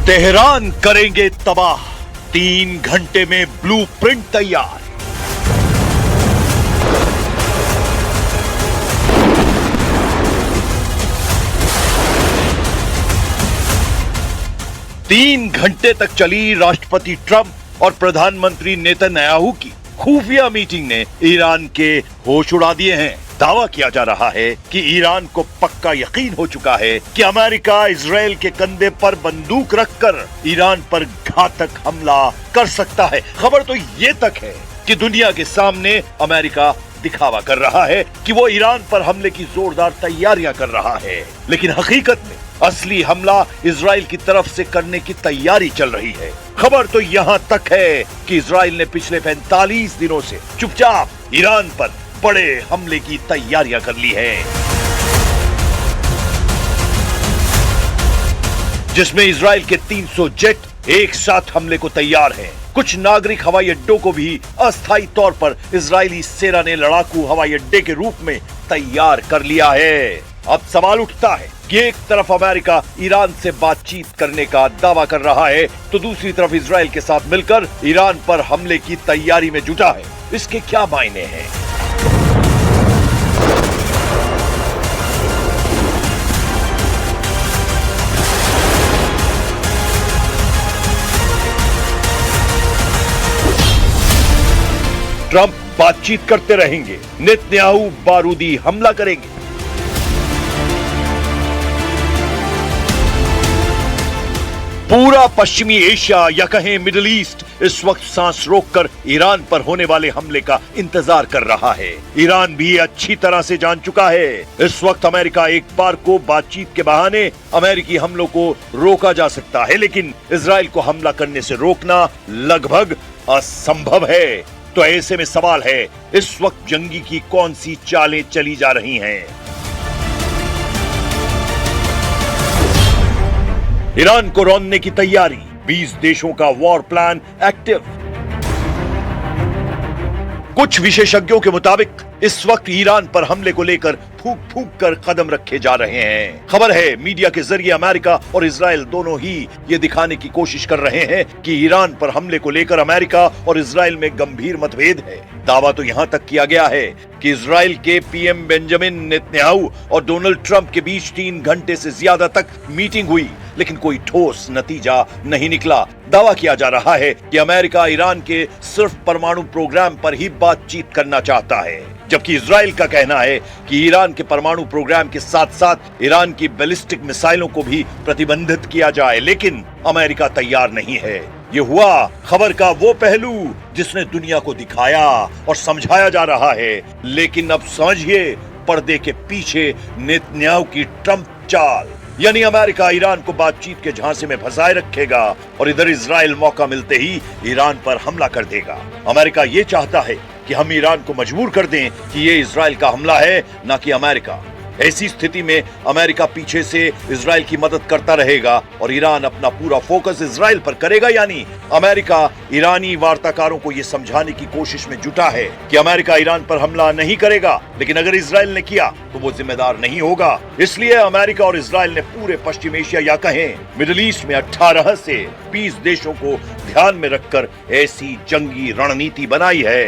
Tehran करेंगे तबाह, 3 घंटे में ब्लूप्रिंट तैयार। तीन घंटे तक चली राष्ट्रपति ट्रंप और प्रधानमंत्री नेतन्याहू की खुफिया मीटिंग ने ईरान के होश उड़ा दिए हैं। दावा किया जा रहा है कि ईरान को पक्का यकीन हो चुका है कि अमेरिका इजराइल के कंधे पर बंदूक रखकर ईरान पर घातक हमला कर सकता है। खबर तो ये तक है कि दुनिया के सामने अमेरिका दिखावा कर रहा है कि वो ईरान पर हमले की जोरदार तैयारियां कर रहा है, लेकिन हकीकत में असली हमला इजराइल की तरफ से करने की तैयारी चल रही है। खबर तो यहां तक है कि इजराइल ने पिछले 45 दिनों से चुपचाप ईरान पर बड़े हमले की तैयारियां कर ली है, जिसमें इजराइल के 300 जेट एक साथ हमले को तैयार हैं। कुछ नागरिक हवाई अड्डों को भी अस्थायी तौर पर इजरायली सेना ने लड़ाकू हवाई अड्डे के रूप में तैयार कर लिया है। अब सवाल उठता है कि एक तरफ अमेरिका ईरान से बातचीत करने का दावा कर रहा है, तो दूसरी तरफ इजराइल के साथ मिलकर ईरान पर हमले की तैयारी में जुटा है। इसके क्या मायने हैं? ट्रंप बातचीत करते रहेंगे, नेतन्याहू बारूदी हमला करेंगे। पूरा पश्चिमी एशिया या कहें मिडिल ईस्ट इस वक्त सांस रोककर ईरान पर होने वाले हमले का इंतजार कर रहा है। ईरान भी अच्छी तरह से जान चुका है इस वक्त अमेरिका एक बार को बातचीत के बहाने अमेरिकी हमलों को रोका जा सकता है, लेकिन इजराइल को हमला करने से रोकना लगभग असंभव है। तो ऐसे में सवाल है, इस वक्त जंगी की कौन सी चालें चली जा रही हैं? ईरान को रौंदने की तैयारी, 20 देशों का वॉर प्लान एक्टिव। कुछ विशेषज्ञों के मुताबिक इस वक्त ईरान पर हमले को लेकर फूंक फूंक कर कदम रखे जा रहे हैं। खबर है मीडिया के जरिए अमेरिका और इजराइल दोनों ही ये दिखाने की कोशिश कर रहे हैं कि ईरान पर हमले को लेकर अमेरिका और इजराइल में गंभीर मतभेद है। दावा तो यहां तक किया गया है कि इजराइल के पीएम बेंजामिन नेतन्याहू और डोनाल्ड ट्रंप के बीच 3 घंटे से ज्यादा तक मीटिंग हुई, लेकिन कोई ठोस नतीजा नहीं निकला। दावा किया जा रहा है कि अमेरिका ईरान के सिर्फ परमाणु प्रोग्राम पर ही बातचीत करना चाहता है, जबकि इजराइल का कहना है कि ईरान के परमाणु प्रोग्राम के साथ साथ ईरान की बैलिस्टिक मिसाइलों को भी प्रतिबंधित किया जाए, लेकिन अमेरिका तैयार नहीं है। ये हुआ खबर का वो पहलू जिसने दुनिया को दिखाया और समझाया जा रहा है, लेकिन अब समझिए पर्दे के पीछे नेतन्याहू की ट्रंप चाल, यानी अमेरिका ईरान को बातचीत के झांसे में फंसाए रखेगा और इधर इजराइल मौका मिलते ही ईरान पर हमला कर देगा। अमेरिका ये चाहता है कि हम ईरान को मजबूर कर दें कि ये इजराइल का हमला है, ना कि अमेरिका। ऐसी स्थिति में अमेरिका पीछे से इजराइल की मदद करता रहेगा और ईरान अपना पूरा फोकस इजराइल पर करेगा। यानी अमेरिका ईरानी वार्ताकारों को यह समझाने की कोशिश में जुटा है कि अमेरिका ईरान पर हमला नहीं करेगा, लेकिन अगर इजराइल ने किया तो वो जिम्मेदार नहीं होगा। इसलिए अमेरिका और इजराइल ने पूरे पश्चिम एशिया या कहें मिडिल ईस्ट में 18 से 20 देशों को ध्यान में रखकर ऐसी जंगी रणनीति बनाई है।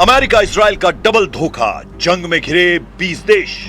अमेरिका इजराइल का डबल धोखा, जंग में घिरे 20 देश।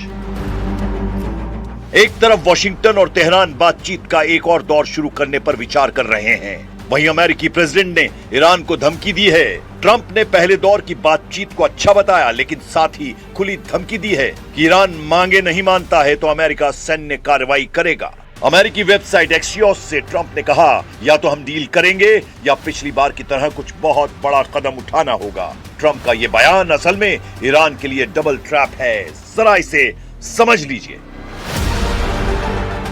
एक तरफ वॉशिंगटन और तेहरान बातचीत का एक और दौर शुरू करने पर विचार कर रहे हैं, वहीं अमेरिकी प्रेसिडेंट ने ईरान को धमकी दी है। ट्रंप ने पहले दौर की बातचीत को अच्छा बताया, लेकिन साथ ही खुली धमकी दी है कि ईरान मांगे नहीं मानता है तो अमेरिका सैन्य कार्रवाई करेगा। अमेरिकी वेबसाइट एक्सियोस से ट्रंप ने कहा, या तो हम डील करेंगे या पिछली बार की तरह कुछ बहुत बड़ा कदम उठाना होगा। ट्रंप का ये बयान असल में ईरान के लिए डबल ट्रैप है। जरा इसे समझ लीजिए।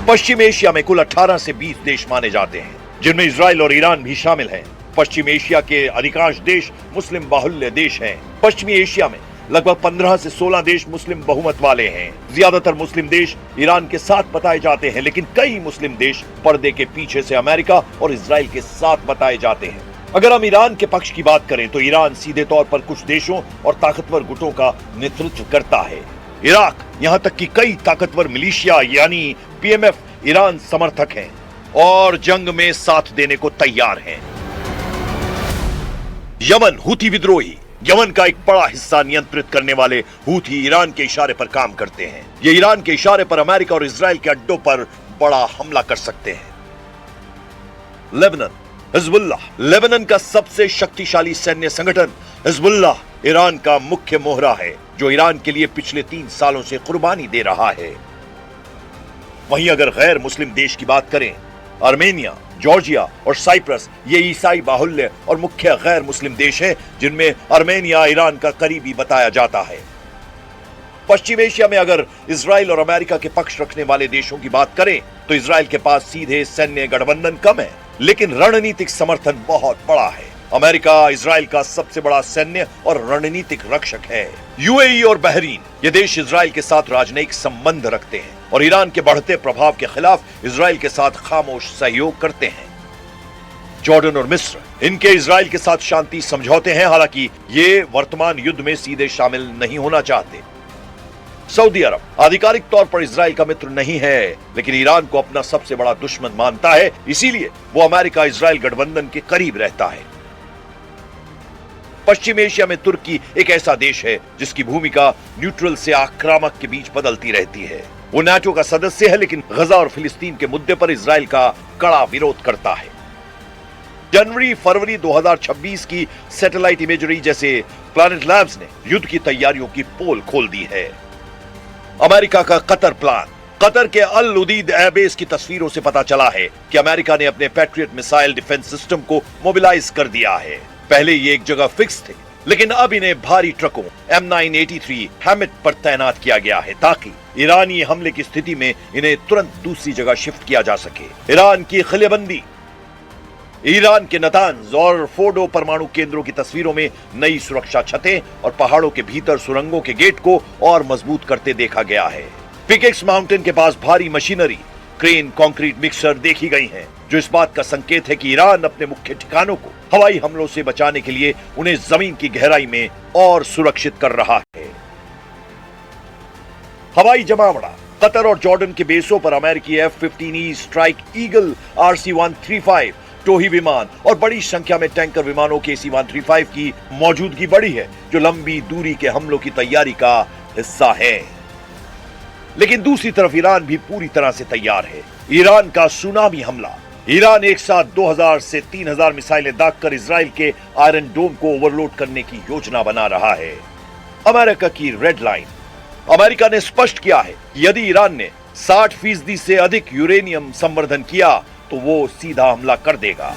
पश्चिम एशिया में कुल 18 से 20 देश माने जाते हैं, जिनमें इजराइल और ईरान भी शामिल हैं। पश्चिम एशिया के अधिकांश देश मुस्लिम बाहुल्य देश हैं। पश्चिमी एशिया में लगभग 15 से 16 देश मुस्लिम बहुमत वाले हैं। ज्यादातर मुस्लिम देश ईरान के साथ बताए जाते हैं, लेकिन कई मुस्लिम देश पर्दे के पीछे से अमेरिका और इजराइल के साथ बताए जाते हैं। अगर हम ईरान के पक्ष की बात करें तो ईरान सीधे तौर पर कुछ देशों और ताकतवर गुटों का नेतृत्व करता है। इराक, यहां तक कि कई ताकतवर मिलिशिया यानी पीएमएफ ईरान समर्थक हैं और जंग में साथ देने को तैयार हैं। यमन, हूथी विद्रोही। यमन का एक बड़ा हिस्सा नियंत्रित करने वाले हूथी ईरान के इशारे पर काम करते हैं। ये ईरान के इशारे पर अमेरिका और इजराइल के अड्डों पर बड़ा हमला कर सकते हैं। Lebanon, Hezbollah. लेबनान का सबसे शक्तिशाली सैन्य संगठन हिजबुल्लाह ईरान का मुख्य मोहरा है, जो ईरान के लिए पिछले 3 सालों से कुर्बानी दे रहा है। वहीं अगर गैर मुस्लिम देश की बात करें, आर्मेनिया, जॉर्जिया और साइप्रस ये ईसाई बाहुल्य और मुख्य गैर मुस्लिम देश हैं, जिनमें आर्मेनिया ईरान का करीबी बताया जाता है। पश्चिम एशिया में अगर इजराइल और अमेरिका के पक्ष रखने वाले देशों की बात करें तो इजराइल के पास सीधे सैन्य गठबंधन कम है, लेकिन रणनीतिक समर्थन बहुत बड़ा है। अमेरिका इजराइल का सबसे बड़ा सैन्य और रणनीतिक रक्षक है। यूएई और बहरीन, ये देश इजराइल के साथ राजनयिक संबंध रखते हैं और ईरान के बढ़ते प्रभाव के खिलाफ इजराइल के साथ खामोश सहयोग करते हैं। जॉर्डन और मिस्र, इनके इजराइल के साथ शांति समझौते हैं, हालांकि ये वर्तमान युद्ध में सीधे शामिल नहीं होना चाहते। सऊदी अरब आधिकारिक तौर पर इजराइल का मित्र नहीं है, लेकिन ईरान को अपना सबसे बड़ा दुश्मन मानता है, इसीलिए वो अमेरिका इजराइल गठबंधन के करीब रहता है। पश्चिम एशिया में तुर्की एक ऐसा देश है जिसकी भूमिका न्यूट्रल से आक्रामक के बीच बदलती रहती है। वो नाटो का सदस्य है, लेकिन गजा और फिलिस्तीन के मुद्दे पर इजराइल का कड़ा विरोध करता है। जनवरी-फरवरी 2026 की सैटेलाइट इमेजरी जैसे प्लैनेट लैब्स ने युद्ध की तैयारियों की पोल खोल दी है। अमेरिका का कतर प्लान। कतर के अल उदीद एयरबेस की तस्वीरों से पता चला है कि अमेरिका ने अपने पैट्रियट मिसाइल डिफेंस सिस्टम को मोबिलाइज कर दिया है। पहले ये एक जगह फिक्स थे, लेकिन अब इन्हें भारी ट्रकों M983 हैमिट पर तैनात किया गया है ताकि ईरानी हमले की स्थिति में इन्हें तुरंत दूसरी जगह शिफ्ट किया जा सके। ईरान की खिलेबंदी। ईरान के नतांज और फोर्डो परमाणु केंद्रों की तस्वीरों में नई सुरक्षा छतें और पहाड़ों के भीतर सुरंगों के गेट को और मजबूत करते देखा गया है। पिकेक्स माउंटेन के पास भारी मशीनरी, क्रेन, कंक्रीट मिक्सर देखी गई हैं, जो इस बात का संकेत है कि ईरान अपने मुख्य ठिकानों को हवाई हमलों से बचाने के लिए उन्हें जमीन की गहराई में और सुरक्षित कर रहा है। हवाई जमावड़ा। कतर और जॉर्डन के बेसों पर अमेरिकी F-15E स्ट्राइक ईगल, RC-135 टोही विमान और बड़ी संख्या में टैंकर विमानों के C-135 की मौजूदगी बढ़ी है, जो लंबी दूरी के हमलों की तैयारी का हिस्सा है। लेकिन दूसरी तरफ ईरान भी पूरी तरह से तैयार है। ईरान का सुनामी हमला। ईरान एक साथ 2000 से 3000 मिसाइलें दागकर इजराइल के आयरन डोम को ओवरलोड करने की योजना बना रहा है। अमेरिका की रेड लाइन। अमेरिका ने स्पष्ट किया है कि यदि ईरान ने 60% से अधिक यूरेनियम संवर्धन किया तो वो सीधा हमला कर देगा।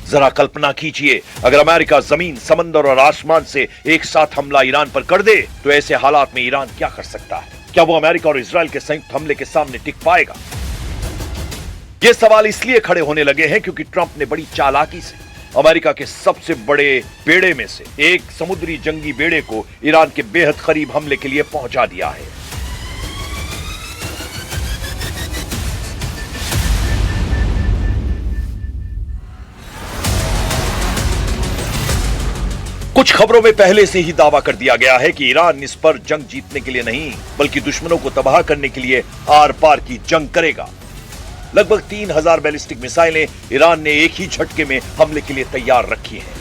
जरा कल्पना कीजिए, अगर अमेरिका जमीन, समंदर और आसमान से एक साथ हमला ईरान पर कर दे तो ऐसे हालात में ईरान क्या कर सकता है? क्या वो अमेरिका और इजराइल के संयुक्त हमले के सामने टिक पाएगा? ये सवाल इसलिए खड़े होने लगे हैं क्योंकि ट्रंप ने बड़ी चालाकी से अमेरिका के सबसे बड़े बेड़े में से एक समुद्री जंगी बेड़े को ईरान के बेहद करीब हमले के लिए पहुंचा दिया है। कुछ खबरों में पहले से ही दावा कर दिया गया है कि ईरान इस पर जंग जीतने के लिए नहीं, बल्कि दुश्मनों को तबाह करने के लिए आर पार की जंग करेगा। लगभग 3000 बैलिस्टिक मिसाइलें ईरान ने एक ही झटके में हमले के लिए तैयार रखी हैं।